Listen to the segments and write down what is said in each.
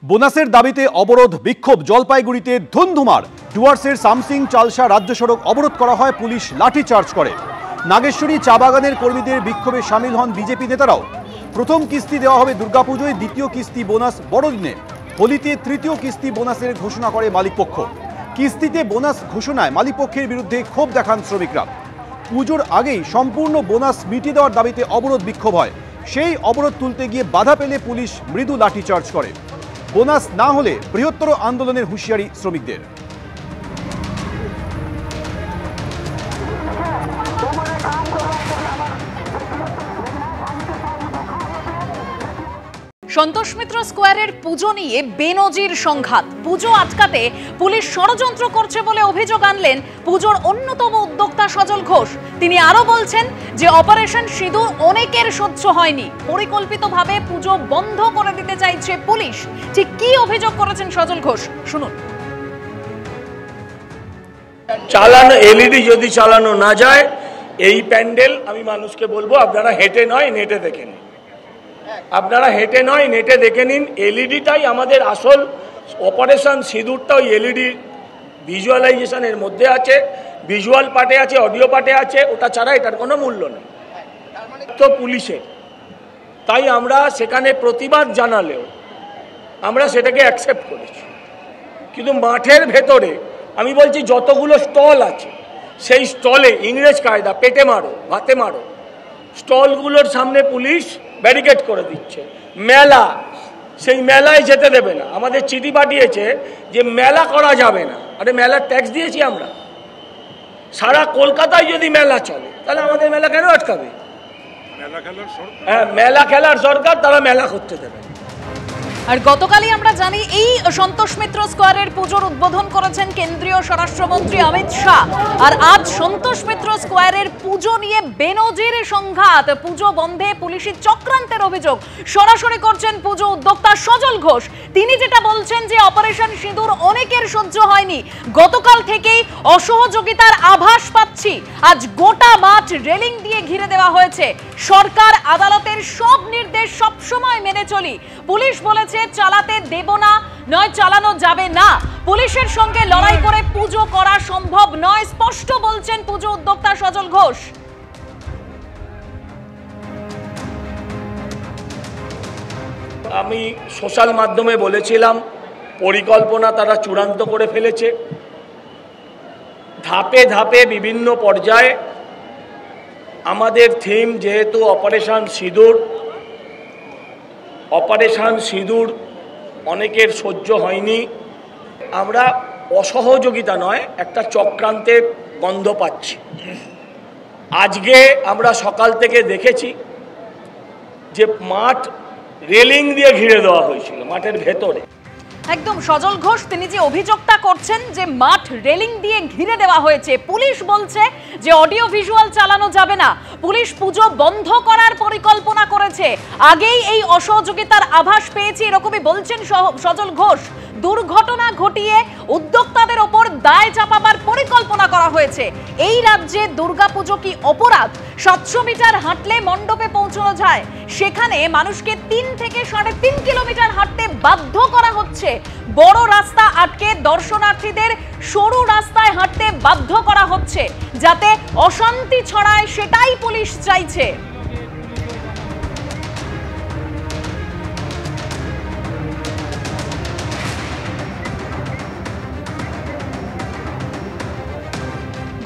বোনাসের দাবিতে অবরোধ বিক্ষোভ জলপাইগুড়িতে ধুন্ধুমার। ডুয়ার্সের সামসিং চালসা রাজ্য সড়ক অবরোধ করা হয়, পুলিশ লাঠিচার্জ করে। নাগেশ্বরী চা বাগানের কর্মীদের বিক্ষোভে সামিল হন বিজেপি নেতারাও। প্রথম কিস্তি দেওয়া হবে দুর্গাপুজোয়, দ্বিতীয় কিস্তি বোনাস বড়দিনে। হোলিতে তৃতীয় কিস্তি বোনাসের ঘোষণা করে মালিকপক্ষ। কিস্তিতে বোনাস ঘোষণায় মালিকপক্ষের বিরুদ্ধে ক্ষোভ দেখান শ্রমিকরা। পুজোর আগেই সম্পূর্ণ বোনাস মিটিয়ে দেওয়ার দাবিতে অবরোধ বিক্ষোভ হয়। সেই অবরোধ তুলতে গিয়ে বাধা পেলে পুলিশ মৃদু লাঠিচার্জ করে। বোনাস না হলে বৃহত্তর আন্দোলনের হুঁশিয়ারি শ্রমিকদের। সন্তোষ মিত্র স্কোয়ারের পুজো নিয়ে বেনজির সংঘাত। পুজো আটকাতে পুলিশ ষড়যন্ত্র করছে বলে অভিযোগ আনলেন পুজোর অন্যতম উদ্যোক্তা সজল ঘোষ। তিনি আরো বলছেন যে অপারেশন সিঁদুর অনেকের সহ্য হয়নি, পরিকল্পিতভাবে পুজো বন্ধ করে দিতে চাইছে পুলিশ। ঠিক কি অভিযোগ করেছেন সজল ঘোষ, শুনুন। চালানো এলইডি যদি চালানো না যায়, এই প্যান্ডেল আমি মানুষকে বলবো আপনারা হেঁটে নয় নেটে দেখে নিন। আপনারা হেঁটে নয় নেটে দেখে নিন। এলইডিটাই আমাদের আসল অপারেশন সিঁদুরটা। ওই এলইডি ভিজুয়ালাইজেশনের মধ্যে আছে, ভিজুয়াল পার্টে আছে, অডিও পার্টে আছে। ওটা ছাড়া এটার কোনো মূল্য নেই। তো পুলিশের তাই আমরা সেখানে প্রতিবাদ জানালেও আমরা সেটাকে অ্যাকসেপ্ট করেছি। কিন্তু মাঠের ভেতরে আমি বলছি যতগুলো স্টল আছে, সেই স্টলে ইংরেজ কায়দা পেটে মারো ভাতে মারো, স্টলগুলোর সামনে পুলিশ ব্যারিকেড করে দিচ্ছে। মেলা, সেই মেলায় যেতে দেবে না। আমাদের চিঠি পাঠিয়েছে যে মেলা করা যাবে না। আরে মেলার ট্যাক্স দিয়েছি আমরা। সারা কলকাতায় যদি মেলা চলে তাহলে আমাদের মেলা কেন আটকাবে? হ্যাঁ, মেলা খেলার সরকার, তারা মেলা করতে দেবে। আর গতকালই আমরা জানি এই সন্তোষ মিত্র স্কোয়ারের পুজোর উদ্বোধন করেছেন কেন্দ্রীয় স্বরাষ্ট্রমন্ত্রী অমিত শাহ। আর আজ সন্তোষ মিত্র স্কোয়ারের পুজো নিয়ে বেনজির সংঘাত। পুজো বন্ধে পুলিশি চক্রান্তের অভিযোগ সরাসরি করছেন পুজো উদ্যোক্তা সজল ঘোষ। তিনি যেটা বলছেন যে অপারেশন সিঁদুর অনেকের সহ্য হয়নি, গতকাল থেকেই অসহযোগিতার আভাস পাচ্ছি। আজ গোটা মাঠ রেলিং দিয়ে ঘিরে দেওয়া হয়েছে। সরকার আদালতের সব নির্দেশ সবসময় মেনে চলি। পুলিশ বলেছে চালাতে দেব না, নয় চালানো যাবে না। পুলিশের সঙ্গে লড়াই করে পুজো করা সম্ভব নয়, স্পষ্ট বলছেন পুজো উদ্যোক্তা সজল ঘোষ। আমি সোশ্যাল মাধ্যমে বলেছিলাম পরিকল্পনা তারা চূড়ান্ত করে ফেলেছে। ধাপে ধাপে বিভিন্ন পর্যায়ে আমাদের থিম যেহেতু অপারেশন সিঁদুর, অপারেশন সিঁদুর অনেকের সহ্য হয়নি, আমরা অসহযোগিতা নয় একটা চক্রান্তের গন্ধ পাচ্ছি। আজকে আমরা সকাল থেকে দেখেছি যে মাঠ রেলিং দিয়ে ঘিরে দেওয়া হয়েছিল মাঠের ভেতরে। একদম সজল ঘোষ তিনি যে অভিযোগটা করছেন যে মাঠ রেলিং দিয়ে ঘিরে দেওয়া হয়েছে, পুলিশ বলছে যে অডিও ভিজুয়াল চালানো যাবে না, পুলিশ পুজো বন্ধ করার পরিকল্পনা করেছে। আগেই এই অসহযোগিতার আভাস পেয়েছি, এরকমই বলছেন সজল ঘোষ। দুর্ঘটনা ঘটিয়ে উদ্যোক্তাদের ওপর দায় চাপাবার পরিকল্পনা করা হয়েছে। এই রাজ্যে দুর্গাপুজো কি অপরাধ? 700 মিটার হাঁটলে মণ্ডপে পৌঁছানো যায়, সেখানে মানুষকে 3 থেকে 3.5 কিলোমিটার হাঁটতে বাধ্য করা হচ্ছে। বড় রাস্তা আটকে দর্শনার্থীদের সরু রাস্তায় হাঁটতে বাধ্য করা হচ্ছে, যাতে অশান্তি ছড়ায়, সেটাই পুলিশ চাইছে।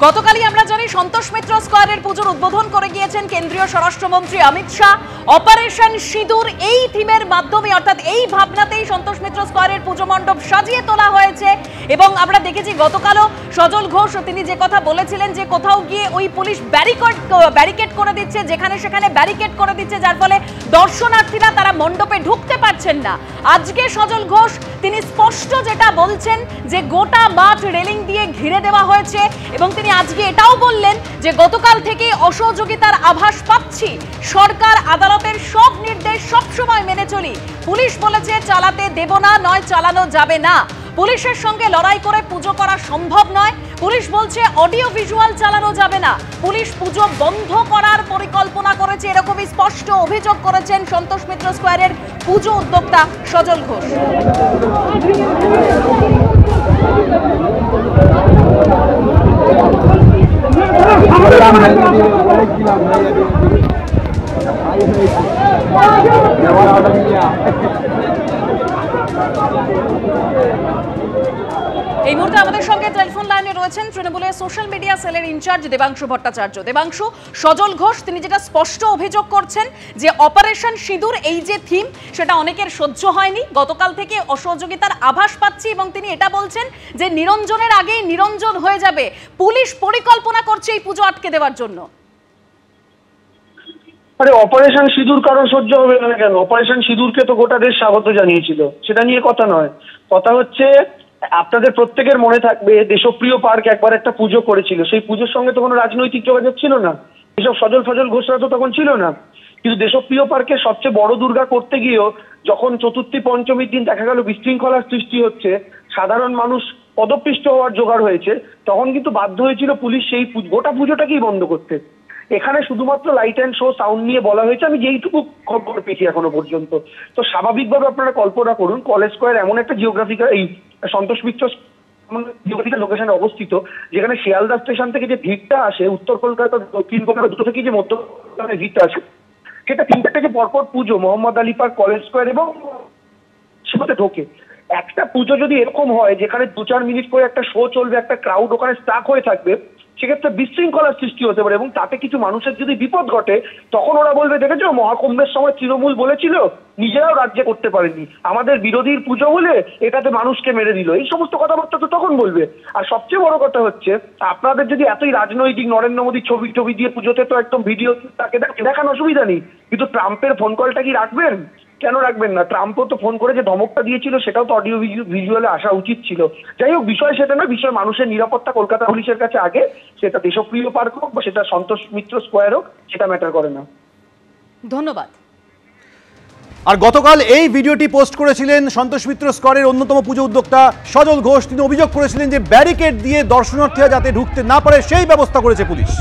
গতকালই আমরা জানি সন্তোষ মিত্র স্কোয়ারের পুজোর উদ্বোধন করে গিয়েছেন কেন্দ্রীয় স্বরাষ্ট্রমন্ত্রী অমিত শাহ। অপারেশন সিঁদুর এই থিমের মাধ্যমে, অর্থাৎ এই ভাবনাতেই সন্তোষ মিত্র স্কোয়ারের পুজো মণ্ডপ সাজিয়ে তোলা হয়েছে। এবং আমরা দেখেছি গতকালও সজল ঘোষ তিনি যে কথা বলেছিলেন যে কোথাও গিয়ে ওই পুলিশ ব্যারিকেড করে দিচ্ছে, যেখানে সেখানে ব্যারিকেড করে দিচ্ছে, যার ফলে দর্শনার্থীরা তারা মণ্ডপে ঢুকতে পারছেন না। আজকে সজল ঘোষ তিনি স্পষ্ট যেটা বলছেন যে গোটা মাঠ রেলিং দিয়ে ঘিরে দেওয়া হয়েছে। এবং তিনি আজকে এটাও বললেন যে গতকাল থেকে অসহযোগিতার আভাস পাচ্ছি, সরকার আদালতের সব নির্দেশ সবসময় মেনে চলি। পুলিশ বলেছে চালাতে দেব না, নয় চালানো যাবে না। পুলিশের সঙ্গে লড়াই করে পুজো করা সম্ভব নয়। পুলিশ বলছে অডিও ভিজুয়াল চালানো যাবে না, পুলিশ পুজো বন্ধ করার পরিকল্পনা করেছে, এরকমই স্পষ্ট অভিযোগ করেছেন সন্তোষ মিত্র স্কোয়ারের পুজো উদ্যোক্তা সজল ঘোষ। এই মুহূর্তে আমাদের সঙ্গে টেলিফোন লাইনে রয়েছেন তৃণমূলের সোশ্যাল মিডিয়া সেলের ইনচার্জ দেবাংশু ভট্টাচার্য। দেবাংশু, সজল ঘোষ তিনি যেটা স্পষ্ট অভিযোগ করছেন যে অপারেশন সিঁদুর এই যে থিম সেটা অনেকের সহ্য হয়নি, গতকাল থেকে অসহযোগিতার আভাস পাচ্ছি, এবং তিনি এটা বলছেন যে নিরঞ্জনের আগেই নিরঞ্জন হয়ে যাবে, পুলিশ পরিকল্পনা করছে এই পুজো আটকে দেওয়ার জন্য। আরে অপারেশন সিঁদুর কারণ সহ্য হবে না কেন? অপারেশন সিঁদুরকে তো গোটা দেশ স্বাগত জানিয়েছিল, সেটা নিয়ে কথা নয়। কথা হচ্ছে আপনাদের প্রত্যেকের মনে থাকবে দেশপ্রিয় পার্ক একবার একটা পুজো করেছিল, সেই পুজোর সঙ্গে তো কোনো রাজনৈতিক যোগাযোগ ছিল না, এসব সজল ফজল ঘোষরা তো তখন ছিল না। কিন্তু দেশপ্রিয় পার্কের সবচেয়ে বড় দুর্গা করতে গিয়েও যখন চতুর্থী পঞ্চমীর দিন দেখা গেল বিশৃঙ্খলার সৃষ্টি হচ্ছে, সাধারণ মানুষ পদপিষ্ট হওয়ার জোগাড় হয়েছে, তখন কিন্তু বাধ্য হয়েছিল পুলিশ সেই গোটা পুজোটাকেই বন্ধ করতে। এখানে শুধুমাত্র লাইট অ্যান্ড শো সাউন্ড নিয়ে বলা হয়েছে, আমি যেইটুকু খবর পেয়েছি এখনো পর্যন্ত। তো স্বাভাবিকভাবে আপনারা কল্পনা করুন কলেজ স্কোয়ার এমন একটা জিওগ্রাফিক্যাল, এই সন্তোষ মিত্র জিওগ্রাফিক্যাল লোকেশনে অবস্থিত, যেখানে শিয়ালদা স্টেশন থেকে যে ভিড়টা আসে, উত্তর কলকাতা দক্ষিণ কলকাতা দুটো থেকে যে মধ্য কলকাতায় ভিড়টা আসে, সেটা তিনটা থেকে পরপর পুজো Mohammad Ali park, college square এবং সেটাতে ঢোকে। একটা পুজো যদি এরকম হয় যেখানে 2-4 মিনিট করে একটা শো চলবে, একটা ক্রাউড ওখানে স্টাক হয়ে থাকবে, সেক্ষেত্রে বিশৃঙ্খলার সৃষ্টি হতে পারে, এবং তাতে কিছু মানুষের যদি বিপদ ঘটে তখন ওরা বলবে দেখেছো মহাকুম্ভের সময় তৃণমূল বলেছিল নিজেরাও রাজ্যে করতে পারেনি, আমাদের বিরোধীর পুজো বলে এটাতে মানুষকে মেরে দিল, এই সমস্ত কথাবার্তা তো তখন বলবে। আর সবচেয়ে বড় কথা হচ্ছে আপনাদের যদি এতই রাজনৈতিক নরেন্দ্র মোদীর ছবি দিয়ে পুজোতে তো একদম ভিডিও তাকে দেখানো অসুবিধা নেই, কিন্তু ট্রাম্পের ফোন কলটা কি রাখবেন? কেন রাখবেন না? ট্রাম্পও তো ফোন করে যে ধমকটা দিয়েছিল সেটাও তো অডিও ভিজুয়ালে আসা উচিত ছিল। যাই হোক, বিষয় সেটা না, বিষয় মানুষের নিরাপত্তা কলকাতা পুলিশের কাছে আগে, সেটা দেশপ্রিয় পার্ক হোক বা সেটা সন্তোষ মিত্র স্কোয়ার হোক, সেটা ম্যাটার করে না। ধন্যবাদ। আর গতকাল এই ভিডিওটি পোস্ট করেছিলেন সন্তোষ মিত্র স্কোয়ারের অন্যতম পুজো উদ্যোক্তা সজল ঘোষ। তিনি অভিযোগ করেছিলেন যে ব্যারিকেড দিয়ে দর্শনার্থীরা যাতে ঢুকতে না পারে সেই ব্যবস্থা করেছে পুলিশ।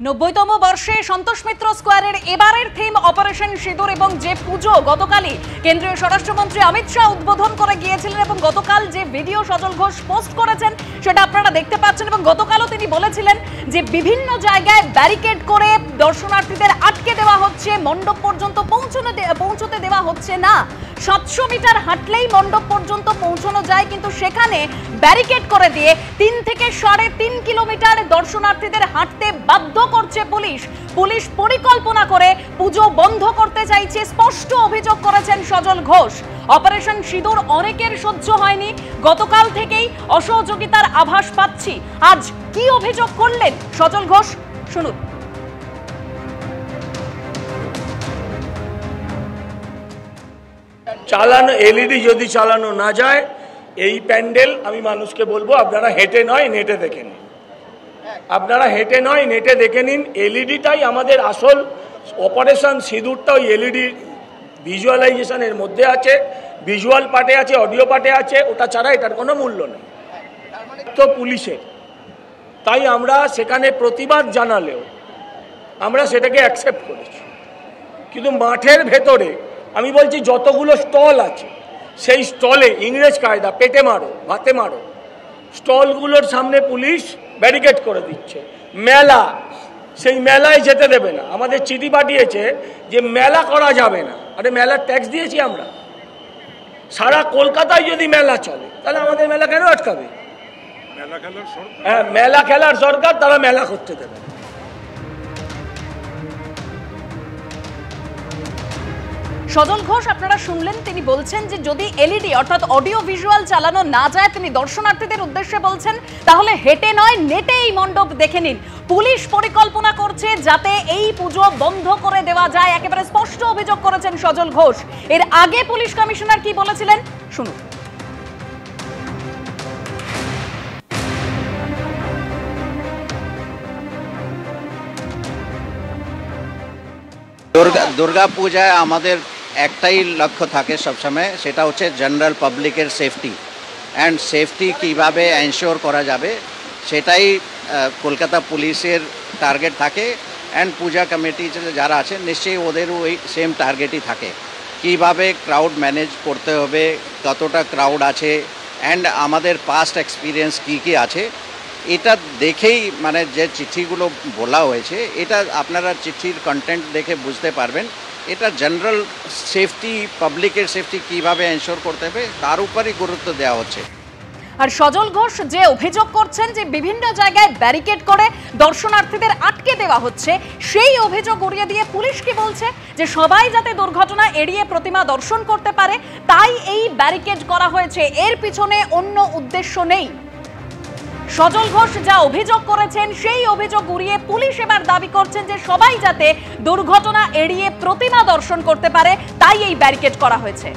90তম বর্ষে সন্তোষ মিত্র স্কোয়ারের এবারের থিম অপারেশন সিঁদুর, এবং যে পুজো গতকালই কেন্দ্রীয় স্বরাষ্ট্রমন্ত্রী অমিত শাহ উদ্বোধন করে গিয়েছিলেন, এবং গতকাল যে ভিডিও সজল ঘোষ পোস্ট করেছেন সেটা আপনারা দেখতে পাচ্ছেন, এবং গতকালও তিনি বলেছিলেন যে বিভিন্ন জায়গায় ব্যারিকেড করে দর্শনার্থীদের আটকে দেওয়া হচ্ছে, মণ্ডপ পর্যন্ত পৌঁছতে দেওয়া হচ্ছে না। 700 মিটার হাঁটলেই মণ্ডপ পর্যন্ত পৌঁছানো যায়, কিন্তু সেখানে ব্যারিকেড করে দিয়ে 3 থেকে 3.5 কিলোমিটার দর্শনার্থীদের হাঁটতে বাধ্য করছে পুলিশ। পুলিশ পরিকল্পনা করে পুজো বন্ধ করতে চাইছে, স্পষ্ট অভিযোগ করেছেন সজল ঘোষ। অপারেশন সিঁদুর অনেকের সহ্য হয়নি, গতকাল থেকেই অসহযোগিতার আভাস পাচ্ছি। আজ কি অভিযোগ করলেন সজল ঘোষ, শুনুন। চালানো এলইডি যদি চালানো না যায় এই প্যান্ডেল, আমি মানুষকে বলবো আপনারা হেঁটে নয় নেটে দেখে নিন, আপনারা হেঁটে নয় নেটে দেখে নিন। এলইডিটাই আমাদের আসল, অপারেশন সিঁদুরটা ওই এলইডি ভিজুয়ালাইজেশনের মধ্যে আছে, ভিজুয়াল পার্টে আছে, অডিও পার্টে আছে, ওটা ছাড়া এটার কোনো মূল্য নেই। তো পুলিশের, তাই আমরা সেখানে প্রতিবাদ জানালেও আমরা সেটাকে অ্যাকসেপ্ট করেছি, কিন্তু মাঠের ভেতরে আমি বলছি যতগুলো স্টল আছে সেই স্টলে ইংরেজ কায়দা পেটে মারো ভাতে মারো, স্টলগুলোর সামনে পুলিশ ব্যারিকেড করে দিচ্ছে। মেলা, সেই মেলায় যেতে দেবে না, আমাদের চিঠি পাঠিয়েছে যে মেলা করা যাবে না। আরে মেলার ট্যাক্স দিয়েছি আমরা, সারা কলকাতায় যদি মেলা চলে তাহলে আমাদের মেলা কেন আটকাবে? হ্যাঁ, মেলা খেলার সরকার, তারা মেলা করতে দেবে। সজল ঘোষ আপনারা শুনলেন, তিনি বলছেন যে যদি এলইডি অর্থাৎ অডিও ভিজুয়াল চালানো না যায়, তিনি দর্শনার্থীদের উদ্দেশ্যে বলছেন তাহলে হেঁটে নয় নেটে এই মণ্ডপ দেখে নিন। পুলিশ পরিকল্পনা করছে যাতে এই পুজো বন্ধ করে দেওয়া যায়, একেবারে স্পষ্ট অভিযোগ করেছেন সজল ঘোষ। এর আগে পুলিশ কমিশনার কি বলেছিলেন শুনুন। দুর্গা পূজায় আমাদের একটাই লক্ষ্য থাকে সবসময়, সেটা হচ্ছে জেনারেল পাবলিকের সেফটি। অ্যান্ড সেফটি কীভাবে এনশিওর করা যাবে সেটাই কলকাতা পুলিশের টার্গেট থাকে। অ্যান্ড পূজা কমিটি যারা আছে নিশ্চয়ই ওদেরও ওই সেম টার্গেটই থাকে, কীভাবে ক্রাউড ম্যানেজ করতে হবে, কতটা ক্রাউড আছে, অ্যান্ড আমাদের পাস্ট এক্সপিরিয়েন্স কী আছে এটা দেখেই মানে যে চিঠিগুলো বলা হয়েছে এটা আপনারা চিঠির কন্টেন্ট দেখে বুঝতে পারবেন। এটা জেনারেল সেফটি, পাবলিকের সেফটি কীভাবে এনশিওর করতে হবে তার উপরই গুরুত্ব দেওয়া হচ্ছে। আর সজল ঘোষ যে অভিযোগ করছেন যে বিভিন্ন জায়গায় ব্যারিকেড করে দর্শনার্থীদের আটকে দেওয়া হচ্ছে, সেই অভিযোগ উড়িয়ে দিয়ে পুলিশ কি বলছে যে সবাই যাতে দুর্ঘটনা এড়িয়ে প্রতিমা দর্শন করতে পারে তাই এই ব্যারিকেড করা হয়েছে, এর পিছনে অন্য উদ্দেশ্য নেই। সজল ঘোষ যা অভিযোগ করেছেন সেই অভিযোগ উড়িয়ে পুলিশ এবার দাবি করছেন যে সবাই যাতে দুর্ঘটনা এড়িয়ে প্রতিমা দর্শন করতে পারে তাই এই ব্যারিকেড করা হয়েছে।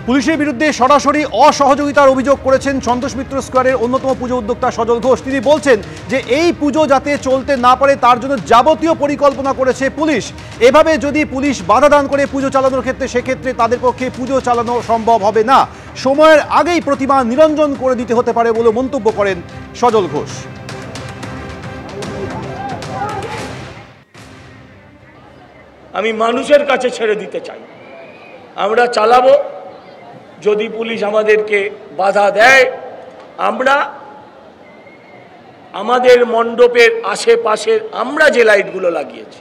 পুলিশের বিরুদ্ধে সরাসরি অসহযোগিতার অভিযোগ করেছেন সন্তোষ মিত্র স্কোয়ারের অন্যতম পুজো উদ্যোক্তা সজল ঘোষ। তিনি বলছেন যে এই পুজো যাতে চলতে না পারে তার জন্য যাবতীয় পরিকল্পনা করেছে পুলিশ। এভাবে যদি পুলিশ বাধা দান করে পুজো চালানোর ক্ষেত্রে সেক্ষেত্রে তাদের পক্ষে পুজো চালানো সম্ভব হবে না, সময়ের আগেই প্রতিমা নিরঞ্জন করে দিতে হতে পারে বলে মন্তব্য করেন সজল ঘোষ। আমি মানুষের কাছে ছেড়ে দিতে চাই, আমরা চালাবো। যদি পুলিশ আমাদেরকে বাধা দেয়, আমরা আমাদের মণ্ডপের আশেপাশের আমরা যে লাইটগুলো লাগিয়েছি,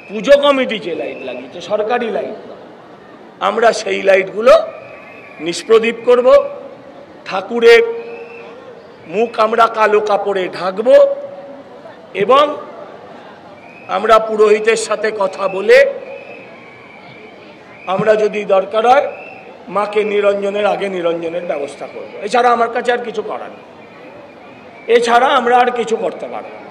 পুজো কমিটি যে লাইট লাগিয়েছে সরকারি লাইট, আমরা সেই লাইটগুলো নিষ্প্রদীপ করব। ঠাকুরের মুখ আমরা কালো কাপড়ে ঢাকব এবং আমরা পুরোহিতের সাথে কথা বলে আমরা যদি দরকার হয় মাকে নিরঞ্জনের আগে নিরঞ্জনের ব্যবস্থা করব। এছাড়া আমার কাছে আর কিছু করার নেই, এছাড়া আমরা আর কিছু করতে পারবো না।